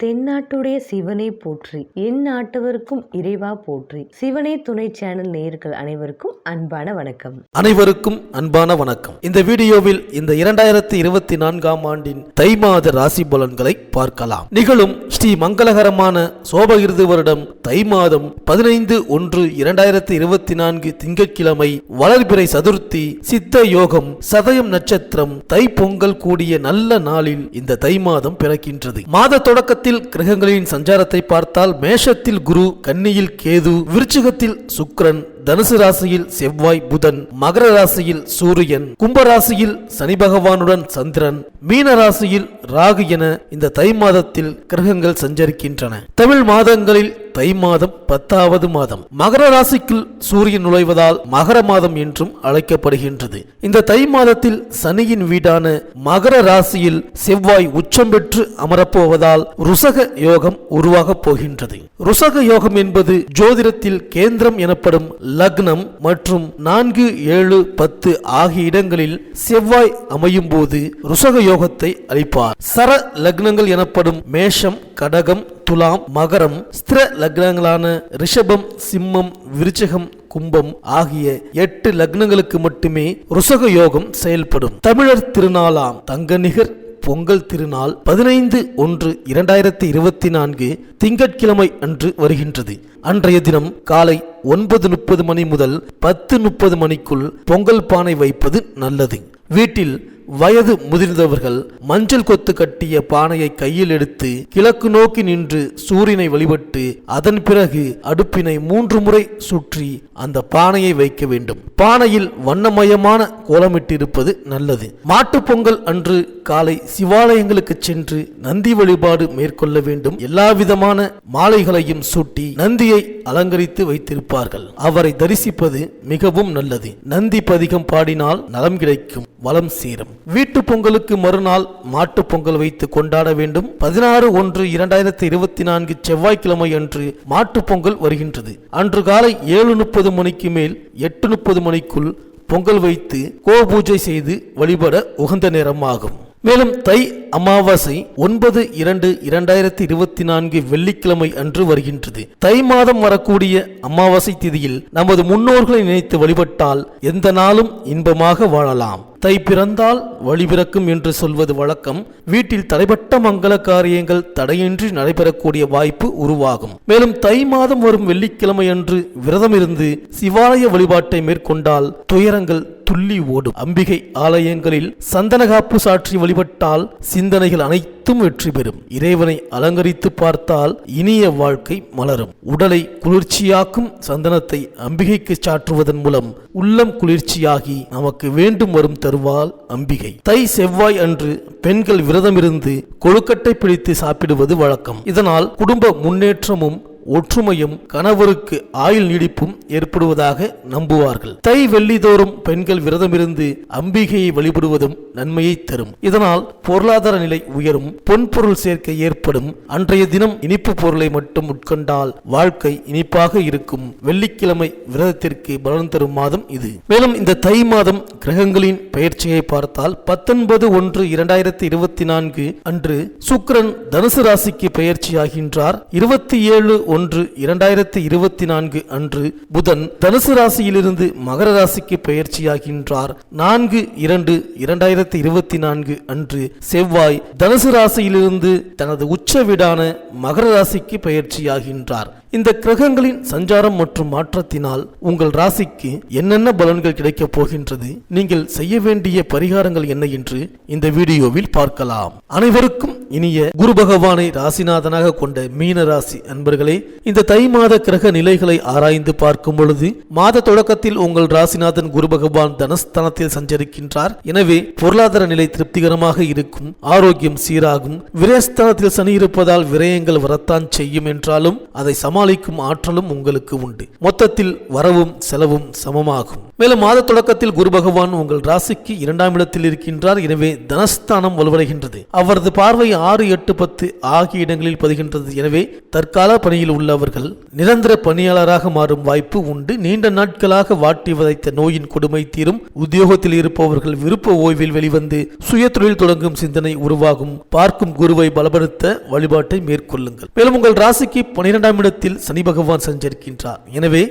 தென்னாட்டுடைய சிவனை போற்றி, என் நாட்டவருக்கும் இறைவா போற்றி. சிவனே துணை சேனல் நேயர்கள் அனைவருக்கும் அன்பான வணக்கம். இந்த வீடியோவில் இந்த 2024ஆம் ஆண்டின் தை மாத ராசி பலன்களை பார்க்கலாம். நிகழும் ஸ்ரீ மங்களகரமான சோபகிருது வருடம் தை மாதம் 15/1/2024 திங்கட்கிழமை வளர்பிறை சதுர்த்தி சித்த யோகம் சதயம் நட்சத்திரம் தை பொங்கல் கூடிய நல்ல நாளில் இந்த தை மாதம் பிறக்கின்றது. மாத தொடக்கத்தில் கிரகங்களின் சஞ்சாரத்தை பார்த்தால் மேஷத்தில் குரு, கன்னியில் கேது, விருச்சிகத்தில் சுக்கிரன், தனுசு ராசியில் செவ்வாய் புதன், மகர ராசியில் சூரியன், கும்பராசியில் சனி பகவானுடன் சந்திரன், மீன ராசியில் ராகு என இந்த தை மாதத்தில் கிரகங்கள் சஞ்சரிக்கின்றன. தமிழ் மாதங்களில் தை மாதம் 10வது மாதம். மகர ராசிக்குள் சூரியன் நுழைவதால் மகர மாதம் என்றும் அழைக்கப்படுகின்றது. இந்த தை மாதத்தில் சனியின் வீடான மகர ராசியில் செவ்வாய் உச்சம் பெற்று அமரப்போவதால் ருசக யோகம் உருவாக போகின்றது. ருசக யோகம் என்பது ஜோதிடத்தில் கேந்திரம் எனப்படும் லக்னம் மற்றும் 4, 7, 10 ஆகிய இடங்களில் செவ்வாய் அமையும் போது ருசக யோகத்தை அளிப்பார். சர லக்னங்கள் எனப்படும் மேஷம், கடகம், துலாம், மகரம், ஸ்திர லக்னங்களான ரிஷபம், சிம்மம், விருச்சிகம், கும்பம் ஆகிய 8 லக்னங்களுக்கு மட்டுமே ருசக யோகம் செயல்படும். தமிழர் திருநாளாம் தங்கநிகர் பொங்கல் திருநாள் 15/1/2024 திங்கட்கிழமை அன்று வருகின்றது. அன்றைய தினம் காலை 9:30 மணி முதல் 10:30 மணிக்குள் பொங்கல் பானை வைப்பது நல்லது. வீட்டில் வயது முதிர்ந்தவர்கள் மஞ்சள் கொத்து கட்டிய பானையை கையில் எடுத்து கிழக்கு நோக்கி நின்று சூரியனை வழிபட்டு அதன் பிறகு அடுப்பினை 3 முறை சுற்றி அந்த பானையை வைக்க வேண்டும். பானையில் வண்ணமயமான கோலமிட்டிருப்பது நல்லது. மாட்டுப் பொங்கல் அன்று காலை சிவாலயங்களுக்கு சென்று நந்தி வழிபாடு மேற்கொள்ள வேண்டும். எல்லா விதமான மாலைகளையும் சூட்டி நந்தியை அலங்கரித்து வைத்திருப்பார்கள். அவரை தரிசிப்பது மிகவும் நல்லது. நந்தி பதிகம் பாடினால் நலம் கிடைக்கும், வளம் சேரும். வீட்டு பொங்கலுக்கு மறுநாள் மாட்டு பொங்கல் வைத்து கொண்டாட வேண்டும். 16/1/2024 செவ்வாய்க்கிழமை அன்று மாட்டு பொங்கல் வருகின்றது. அன்று காலை 7:30 மணிக்கு மேல் 8:30 மணிக்குள் பொங்கல் வைத்து கோபூஜை செய்து வழிபட உகந்த நேரமாகும். மேலும் தை அமாவாசை 9/2/2024 வெள்ளிக்கிழமை அன்று வருகின்றது. தை மாதம் வரக்கூடிய அமாவாசை திதியில் நமது முன்னோர்களை நினைத்து வழிபட்டால் எந்த நாளும் இன்பமாக வாழலாம். தை பிறந்தால் வழி பிறக்கும் என்று சொல்வது வழக்கம். வீட்டில் தடைப்பட்ட மங்கள காரியங்கள் தடையின்றி நடைபெறக்கூடிய வாய்ப்பு உருவாகும். மேலும் தை மாதம் வரும் வெள்ளிக்கிழமை அன்று விரதம் இருந்து சிவாலய வழிபாட்டை மேற்கொண்டால் துயரங்கள் துள்ளி ஓடும். அம்பிகை ஆலயங்களில் சந்தனகாப்பு சாற்றி வழிபட்டால் சிந்தனைகள் அனைத்தும் வெற்றி பெறும். இறைவனை அலங்கரித்து பார்த்தால் இனிய வாழ்க்கை மலரும். உடலை குளிர்ச்சியாக்கும் சந்தனத்தை அம்பிகைக்கு சாற்றுவதன் மூலம் உள்ளம் குளிர்ச்சியாகி நமக்கு வேண்டும் வரும் தருவாள் அம்பிகை. தை செவ்வாய் அன்று பெண்கள் விரதம் இருந்து கொழுக்கட்டை பிடித்து சாப்பிடுவது வழக்கம். இதனால் குடும்ப முன்னேற்றமும் ஒற்றுமையும் கணவருக்கு ஆயுள் நீடிப்பும் ஏற்படுவதாக நம்புவார்கள். தை வெள்ளிதோறும் பெண்கள் விரதமிருந்து அம்பிகையை வழிபடுவதும் நன்மையை தரும். இதனால் பொருளாதார நிலை உயரும், பொன்பொருள் சேர்க்கை ஏற்படும். அன்றைய தினம் இனிப்பு பொருளை மட்டும் உட்கொண்டால் வாழ்க்கை இனிப்பாக இருக்கும். வெள்ளிக்கிழமை விரதத்திற்கு பலன் தரும் மாதம் இது. மேலும் இந்த தை மாதம் கிரகங்களின் பெயர்ச்சியை பார்த்தால் 19/1/2024 அன்று சுக்கிரன் தனுசு ராசிக்கு பெயர்ச்சியாகின்றார். 27/1/2024 அன்று புதன் தனுசு ராசியிலிருந்து மகர ராசிக்கு பெயர்ச்சியாகின்றார். 4/2/2024 அன்று செவ்வாய் தனுசு ராசியிலிருந்து தனது உச்ச வீடான மகர ராசிக்கு பெயர்ச்சியாகின்றார். இந்த கிரகங்களின் சஞ்சாரம் மற்றும் மாற்றத்தினால் உங்கள் ராசிக்கு என்னென்ன பலன்கள் கிடைக்கப் போகின்றது, நீங்கள் செய்ய வேண்டிய பரிகாரங்கள் என்ன என்று இந்த வீடியோவில் பார்க்கலாம். அனைவருக்கும் இனிய குரு பகவானை ராசிநாதனாக கொண்ட மீன ராசி அன்பர்களே, இந்த தை மாத கிரக நிலைகளை ஆராய்ந்து பார்க்கும் பொழுது மாத தொடக்கத்தில் உங்கள் ராசிநாதன் குரு பகவான் தனஸ்தானத்தில் சஞ்சரிக்கின்றார். எனவே பொருளாதார நிலை திருப்திகரமாக இருக்கும், ஆரோக்கியம் சீராகும். விரயஸ்தானத்தில் சனி இருப்பதால் விரயங்கள் வரத்தான் செய்யும் என்றாலும் அதை சமாளிக்கும் ஆற்றலும் உங்களுக்கு உண்டு. மொத்தத்தில் வரவும் செலவும் சமமாகும். மேலும் மாத தொடக்கத்தில் குரு பகவான் உங்கள் ராசிக்கு 2ஆம் இடத்தில் இருக்கின்றார். எனவே தனஸ்தானம் வலுவடைகின்றது. அவரது பார்வை 6, 8, 10 ஆகிய இடங்களில் பதிகின்றது. எனவே தற்கால பணியில் உள்ளவர்கள் நிரந்தர பணியாளராக மாறும் வாய்ப்பு உண்டு. நீண்ட நாட்களாக வாட்டி வதைத்த நோயின் கொடுமை தீரும். உத்தியோகத்தில் இருப்பவர்கள் விருப்ப ஓய்வில் வெளிவந்து சுய தொழில் தொடங்கும் சிந்தனை உருவாகும். பார்க்கும் குருவை பலப்படுத்த வழிபாட்டை மேற்கொள்ளுங்கள். மேலும் உங்கள் ராசிக்கு 12ஆம் இடத்தில் சனி பகவான் சஞ்சரிக்கின்றார். எனவே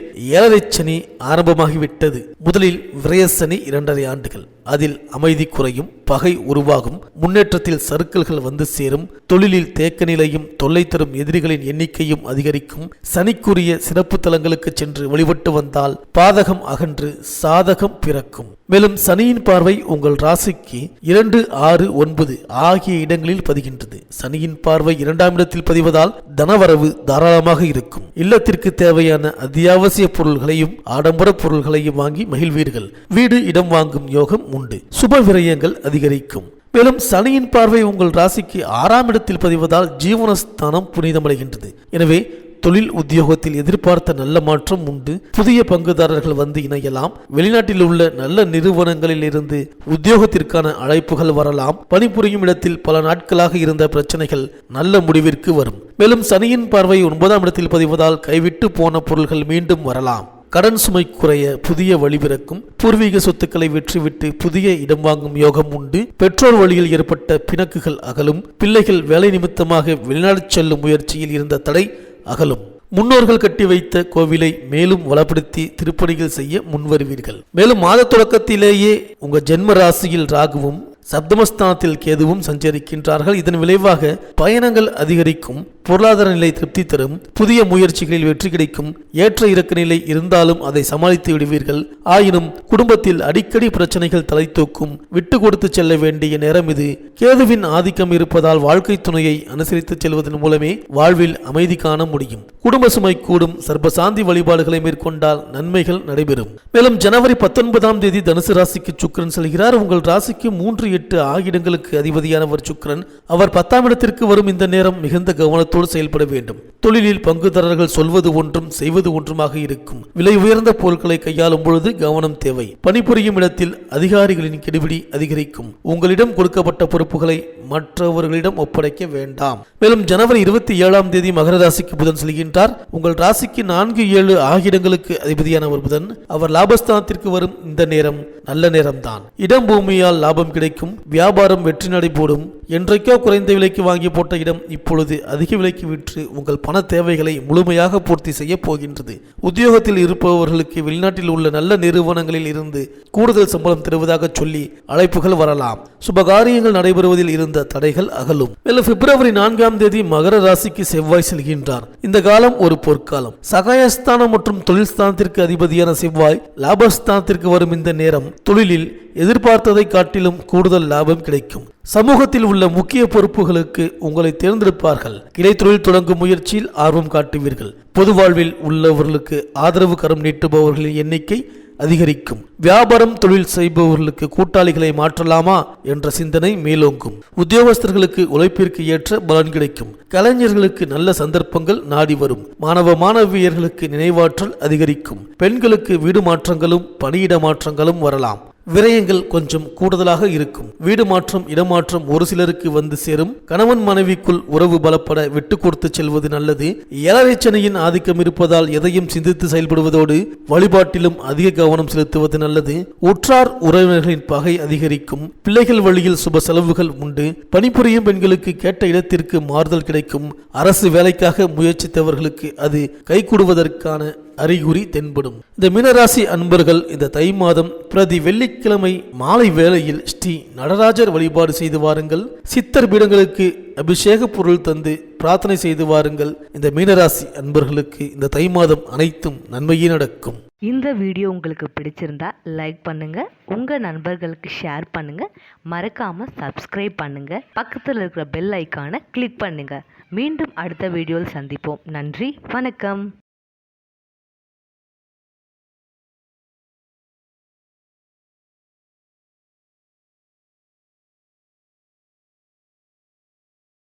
7 சனி ஆரம்பமாகிவிட்டது. முதலில் விரயசனி 2.5 ஆண்டுகள். அதில் அமைதி குறையும், பகை உருவாகும், முன்னேற்றத்தில் சறுக்கல்கள் வந்து சேரும், தொழிலில் தேக்க நிலையும் தொல்லை தரும் எதிரிகளின் எண்ணிக்கையும் அதிகரிக்கும். சனிக்குரிய சிறப்பு தலங்களுக்கு சென்று வழிபட்டு வந்தால் பாதகம் அகன்று சாதகம் பிறக்கும். மேலும் சனியின் பார்வை உங்கள் ராசிக்கு 2, 6, 9 ஆகிய இடங்களில் பதிகின்றது. சனியின் பார்வை 2ஆம் இடத்தில் பதிவதால் தனவரவு தாராளமாக இருக்கும். இல்லத்திற்கு தேவையான அத்தியாவசிய பொருள்களையும் ஆடம்பர பொருள்களையும் வாங்கி மகிழ்வீர்கள். வீடு, இடம் வாங்கும் யோகம் உண்டு. சுப விரயங்கள் அதிகரிக்கும். மேலும் சனியின் பார்வை உங்கள் ராசிக்கு 6ஆம் இடத்தில் பதிவதால் ஜீவனஸ்தானம் புனிதமடைகின்றது. எனவே தொழில் உத்தியோகத்தில் எதிர்பார்த்த நல்ல மாற்றம் உண்டு. புதிய பங்குதாரர்கள் வந்து இணையலாம். வெளிநாட்டில் உள்ள நல்ல நிறுவனங்களில் இருந்து உத்தியோகத்திற்கான அழைப்புகள் வரலாம். பணிபுரியும் இடத்தில் பல நாட்களாக இருந்த பிரச்சனைகள் நல்ல முடிவிற்கு வரும். மேலும் சனியின் பார்வை 9ஆம் இடத்தில் பதிவதால் கைவிட்டு போன பொருள்கள் மீண்டும் வரலாம். கடன் சுமை குறைய புதிய வழிபிறக்கும். பூர்வீக சொத்துக்களை வெற்றிவிட்டு புதிய இடம் வாங்கும் யோகம் உண்டு. பெற்றோர் வழியில் ஏற்பட்ட பிணக்குகள் அகலும். பிள்ளைகள் வேலை நிமித்தமாக வெளிநாடு செல்லும் முயற்சியில் இருந்த தடை அகலும். முன்னோர்கள் கட்டி வைத்த கோவிலை மேலும் வளப்படுத்தி திருப்பணிகள் செய்ய முன்வருவீர்கள். மேலும் மாத தொடக்கத்திலேயே உங்கள் ஜென்ம ராசியில் ராகுவும் சப்தமஸ்தானத்தில் கேதுவும் சஞ்சரிக்கின்றார்கள். இதன் விளைவாக பயணங்கள் அதிகரிக்கும். பொருளாதார நிலை திருப்தி தரும். புதிய முயற்சிகளில் வெற்றி கிடைக்கும். ஏற்ற இறக்க நிலை இருந்தாலும் அதை சமாளித்து விடுவீர்கள். ஆயினும் குடும்பத்தில் அடிக்கடி பிரச்சனைகள் தலை தூக்கும். விட்டு கொடுத்து செல்ல வேண்டிய நேரம் இது. கேதுவின் ஆதிக்கம் இருப்பதால் வாழ்க்கை துணையை அனுசரித்து செல்வதன் மூலமே வாழ்வில் அமைதி காண முடியும். குடும்ப சுமை கூடும். சர்பசாந்தி வழிபாடுகளை மேற்கொண்டால் நன்மைகள் நடைபெறும். மேலும் ஜனவரி 19ஆம் தேதி தனுசு ராசிக்கு சுக்கிரன் செல்கிறார். உங்கள் ராசிக்கு 3, 8 ஆகிய இடங்களுக்கு அதிபதியானவர் சுக்கிரன். அவர் 10ஆம் இடத்திற்கு வரும் இந்த நேரம் மிகுந்த கவனத்தோடு செயல்பட வேண்டும். தொழிலில் பங்குதாரர்கள் சொல்வது ஒன்றும் செய்வது ஒன்றுமாக இருக்கும். விலை உயர்ந்த பொருட்களை கையாளும் பொழுது கவனம் தேவை. பணிபுரியும் இடத்தில் அதிகாரிகளின் கெடுபிடி அதிகரிக்கும். உங்களிடம் கொடுக்கப்பட்ட பொறுப்புகளை மற்றவர்களிடம் ஒப்படைக்க வேண்டாம். மேலும் ஜனவரி 27ஆம் தேதி மகர ராசிக்கு புதன் செல்கின்றார். உங்கள் ராசிக்கு 4, 7 ஆகிய இடங்களுக்கு அதிபதியானவர் புதன். அவர் லாபஸ்தானத்திற்கு வரும் இந்த நேரம் நல்ல நேரம்தான். இடம் பூமியால் லாபம் கிடைக்கும். வியாபாரம் வெற்றி நடைபோடும். என்றைக்கோ குறைந்த விலைக்கு வாங்கி போட்ட இடம் இப்பொழுது அதிக விலைக்கு விற்று உங்கள் பண தேவைகளை முழுமையாக பூர்த்தி செய்ய போகின்றது. உத்தியோகத்தில் இருப்பவர்களுக்கு வெளிநாட்டில் உள்ள நல்ல நிறுவனங்களில் இருந்து கூடுதல் சம்பளம் தருவதாக சொல்லி அழைப்புகள் வரலாம். சுபகாரியங்கள் நடைபெறுவதில் இருந்த தடைகள் அகலும். மேலும் பிப்ரவரி 4ஆம் தேதி மகர ராசிக்கு செவ்வாய் செல்கின்றார். இந்த காலம் ஒரு பொற்காலம். சகாயஸ்தானம் மற்றும் தொழில் ஸ்தானத்திற்கு அதிபதியான செவ்வாய் லாபஸ்தானத்திற்கு வரும் இந்த நேரம் தொழிலில் எதிர்பார்த்ததை காட்டிலும் கூடுதல் லாபம் கிடைக்கும். சமூகத்தில் உள்ள முக்கிய பொறுப்புகளுக்கு உங்களை தேர்ந்தெடுப்பார்கள். கிளை தொழில் தொடங்கும் முயற்சியில் ஆர்வம் காட்டுவீர்கள். பொது வாழ்வில் உள்ளவர்களுக்கு ஆதரவு கரம் நீட்டுபவர்களின் எண்ணிக்கை அதிகரிக்கும். வியாபாரம் தொழில் செய்பவர்களுக்கு கூட்டாளிகளை மாற்றலாமா என்ற சிந்தனை மேலோங்கும். உத்தியோகஸ்தர்களுக்கு உழைப்பிற்கு ஏற்ற பலன் கிடைக்கும். கலைஞர்களுக்கு நல்ல சந்தர்ப்பங்கள் நாடி வரும். மாணவ மாணவியர்களுக்கு நினைவாற்றல் அதிகரிக்கும். பெண்களுக்கு வீடு மாற்றங்களும் பணியிட மாற்றங்களும் வரலாம். விரயங்கள் கொஞ்சம் கூடுதலாக இருக்கும். வீடு மாற்றம், இடமாற்றம் ஒரு சிலருக்கு வந்து சேரும். கணவன் மனைவிக்குள் உறவு பலப்பட விட்டு கொடுத்து செல்வது நல்லது. 7 சனியின் ஆதிக்கம் இருப்பதால் எதையும் சிந்தித்து செயல்படுவதோடு வழிபாட்டிலும் அதிக கவனம் செலுத்துவது நல்லது. உற்றார் உறவினர்களின் பகை அதிகரிக்கும். பிள்ளைகள் வழியில் சுப செலவுகள் உண்டு. பணிபுரியும் பெண்களுக்கு கேட்ட இடத்திற்கு மாறுதல் கிடைக்கும். அரசு வேலைக்காக முயற்சித்தவர்களுக்கு அது கைகூடுவதற்கான அறிகுறி தென்படும். இந்த மீனராசி அன்பர்கள் இந்த தை மாதம் பிரதி வெள்ளிக்கிழமை மாலை வேளையில் ஸ்ரீ நடராஜர் வழிபாடு செய்து வாருங்கள். சித்தர் பீடங்களுக்கு அபிஷேக பொருள் தந்து பிரார்த்தனை செய்து வாருங்கள். இந்த மீனராசி அன்பர்களுக்கு இந்த தை மாதம் அனைத்தும் நன்மையே நடக்கும். இந்த வீடியோ உங்களுக்கு பிடிச்சிருந்தா லைக் பண்ணுங்க, உங்க நண்பர்களுக்கு ஷேர் பண்ணுங்க, மறக்காம சப்ஸ்கிரைப் பண்ணுங்க, பக்கத்தில் இருக்கிற பெல் ஐக்கானை கிளிக் பண்ணுங்க. மீண்டும் அடுத்த வீடியோவில் சந்திப்போம். நன்றி, வணக்கம்.